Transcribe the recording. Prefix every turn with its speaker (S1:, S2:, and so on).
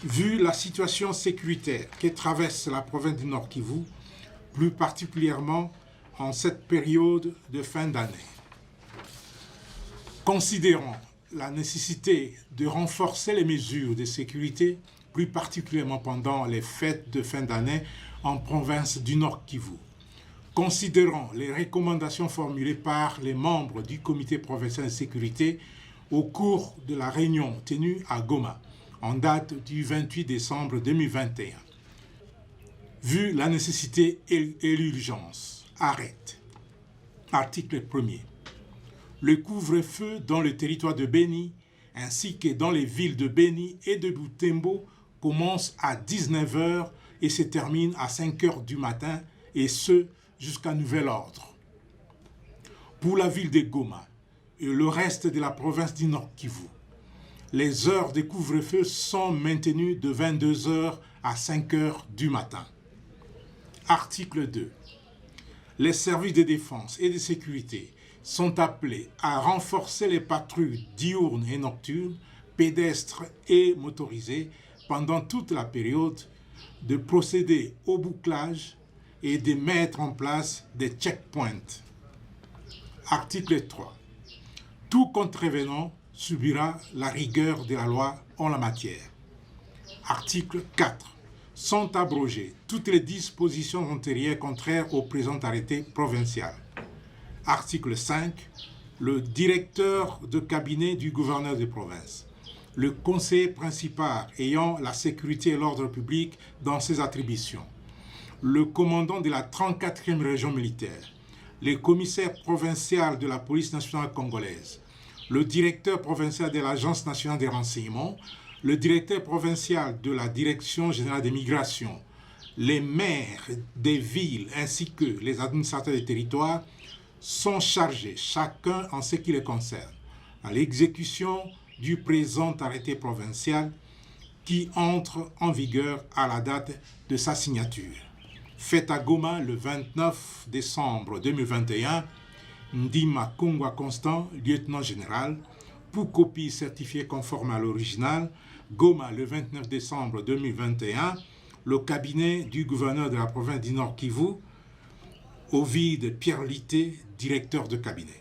S1: Vu la situation sécuritaire que traverse la province du Nord Kivu, plus particulièrement en cette période de fin d'année, considérant la nécessité de renforcer les mesures de sécurité, plus particulièrement pendant les fêtes de fin d'année en province du Nord Kivu, considérant les recommandations formulées par les membres du comité provincial de sécurité au cours de la réunion tenue à Goma, en date du 28 décembre 2021. Vu la nécessité et l'urgence, arrête. Article 1er. Le couvre-feu dans le territoire de Beni ainsi que dans les villes de Beni et de Butembo commence à 19 h et se termine à 5 h du matin, et ce jusqu'à nouvel ordre. Pour la ville de Goma et le reste de la province du Nord Kivu, les heures de couvre-feu sont maintenues de 22 h à 5 h du matin. Article 2. Les services de défense et de sécurité sont appelés à renforcer les patrouilles diurnes et nocturnes, pédestres et motorisées pendant toute la période, de procéder au bouclage et de mettre en place des checkpoints. Article 3. Tout contrevenant subira la rigueur de la loi en la matière. Article 4. Sont abrogées toutes les dispositions antérieures contraires au présent arrêté provincial. Article 5. Le directeur de cabinet du gouverneur de province, le conseiller principal ayant la sécurité et l'ordre public dans ses attributions, le commandant de la 34e région militaire, le commissaire provincial de la police nationale congolaise, le directeur provincial de l'Agence nationale des renseignements, le directeur provincial de la Direction générale des migrations, les maires des villes ainsi que les administrateurs des territoires sont chargés, chacun en ce qui les concerne, à l'exécution du présent arrêté provincial qui entre en vigueur à la date de sa signature. Fait à Goma le 29 décembre 2021, Ndima Kongwa Constant, lieutenant général, pour copie certifiée conforme à l'original, Goma le 29 décembre 2021, le cabinet du gouverneur de la province du Nord Kivu, Ovide Pierre Litté, directeur de cabinet.